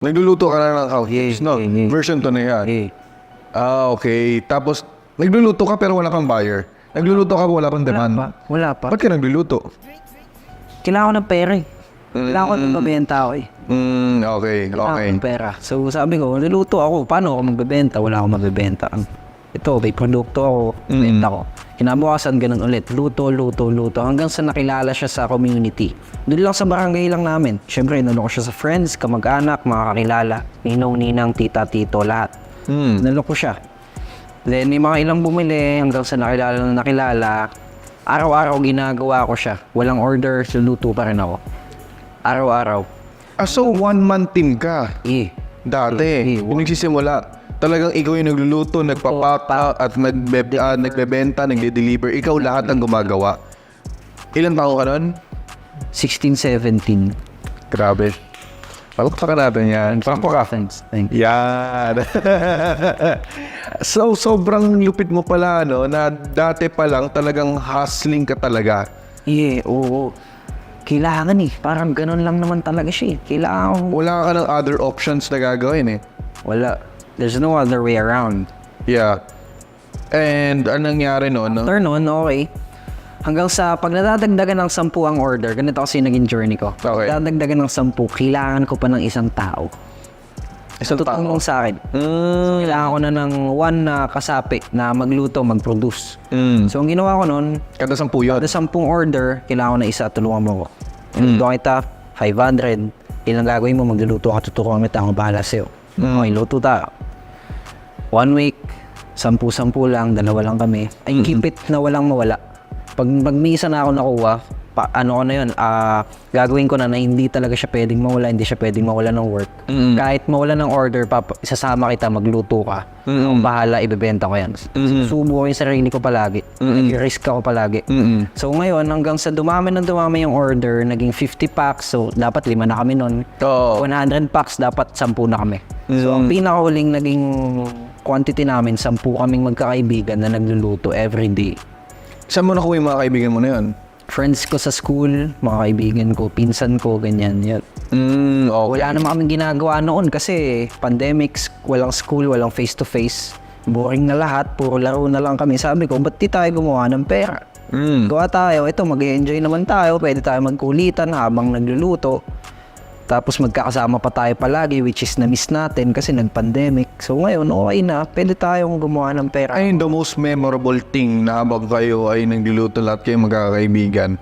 Nagluluto ka na ng cowcakes, no? Version 2 na yan. Okay. Tapos, nagluluto ka pero wala kang buyer. Nagluluto ka wala pang demand. Wala pa. Ba't ka nagluluto? Kailangan ko ng pera eh. Kailangan ko ng mabenta ako eh. Okay. Kailangan ko ng pera. So sabi ko, niluto ako. Paano ako magbebenta? Wala akong mabebenta. Ito, may produkto ako. Benta ko. Kinabukasan ganun ulit. Luto. Hanggang sa nakilala siya sa community. Doon lang sa barangay lang namin. Siyempre, inalo ko siya sa friends, kamag-anak, mga kakilala. Ninong, tita, tito, lahat. Inalo ko siya. Then, may mga ilang bumili hanggang sa nakilala. Araw-araw ginagawa ko siya. Walang order, luto pa rin ako. Araw-araw. So, one-man team ka? Dati. Yung nagsisimula. Talagang ikaw yung nagluluto, nagpapaka at nagbebenta, nagde-deliver. Ikaw lahat ang gumagawa. Ilan taon ka nun? 16, 17. Grabe. Palakpakan natin yan. Thanks. Yan. So, sobrang lupit mo pala, no? Na dati pa lang talagang hustling ka talaga. Oo. Kailangan eh. Parang ganun lang naman talaga siya eh. Kailangan. Wala ka ng other options na gagawin eh. Wala. There's no other way around. Yeah. And anong nangyari noon, no? After nun, okay. Hanggang sa pag nadadagdagan ng 10 ang order, ganito kasi naging journey ko. Okay. Nadadagdagan ng 10, kailangan ko pa ng isang tao. Tutulong sa akin. So, kailangan ko na ng 1 na kasapi na magluto, mag-produce. So, ang ginawa ko nun, Kada 10 yun. kada 10 order, kailangan ko na isa, tulungan mo ko. Doon kita, 500. Ilang gagawin mo, magluluto ka, tuturuan kita, ako bahala sa'yo. Okay, luto tayo. 1 week, 10 lang, 2 lang kami. I keep it na walang mawala. Pag may isa na ako nakuha, ano ko na yun, gagawin ko na hindi talaga siya pwedeng mawala, hindi siya pwedeng mawala ng work. Kahit mawala ng order, isasama kita, magluto ka. Akong bahala, ibebenta ko yan. Susubo ko yung sarili ko palagi. I-risk ako palagi. So ngayon, hanggang sa dumami yung order, naging 50 packs, so dapat 5 na kami nun. 100 packs, dapat 10 na kami. So ang pinakahuling naging quantity namin, 10 kaming magkakaibigan na nagluluto everyday. Saan mo nakuha yung mga kaibigan mo na yun? Friends ko sa school, mga kaibigan ko, pinsan ko, ganyan. Yan. Okay. Wala naman kaming ginagawa noon kasi pandemics, walang school, walang face-to-face. Boring na lahat, puro laro na lang kami. Sabi ko, ba't di tayo gumawa ng pera? Gawa tayo, ito mag-enjoy naman tayo, pwede tayo magkulitan habang nagluluto. Tapos magkakasama pa tayo palagi, which is na-miss natin kasi nag-pandemic. So ngayon, okay na, pwede tayong gumawa ng pera. Ayun, the most memorable thing na habang kayo ay nagluluto lahat kayo magkakaibigan.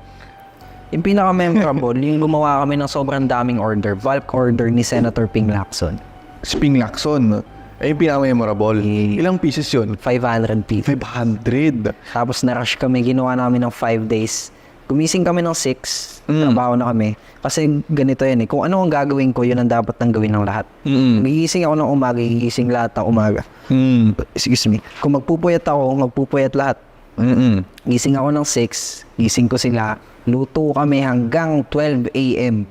Yung pinaka-memorable, yung gumawa kami ng sobrang daming order, bulk order ni Senator Ping Lacson. Sping Lacson. Ay, yung pinaka-memorable. Ilang pieces yun? 500 pieces. 500. Tapos na-rush kami, ginawa namin ng 5 days. Gumising kami ng 6, trabaho na kami. Kasi ganito yan eh, kung ano ang gagawin ko, yun ang dapat nang gawin ng lahat. Gigising ako ng umaga, gigising lahat ng umaga. Excuse me. Kung magpupuyat ako, magpupuyat lahat. Gising ako ng 6, gising ko sila. Luto kami hanggang 12 a.m.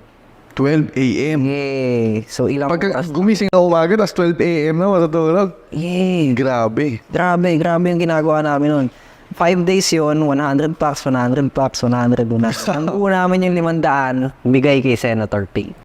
12 a.m. Yay! So ilang Pagka gumising na umaga, tapos 12 a.m. na matutulog. Yay! Grabe. Grabe yung ginagawa namin nun. 5 days yun, 100 packs. Ang buo namin yung 500, bigay kay Senator Ping.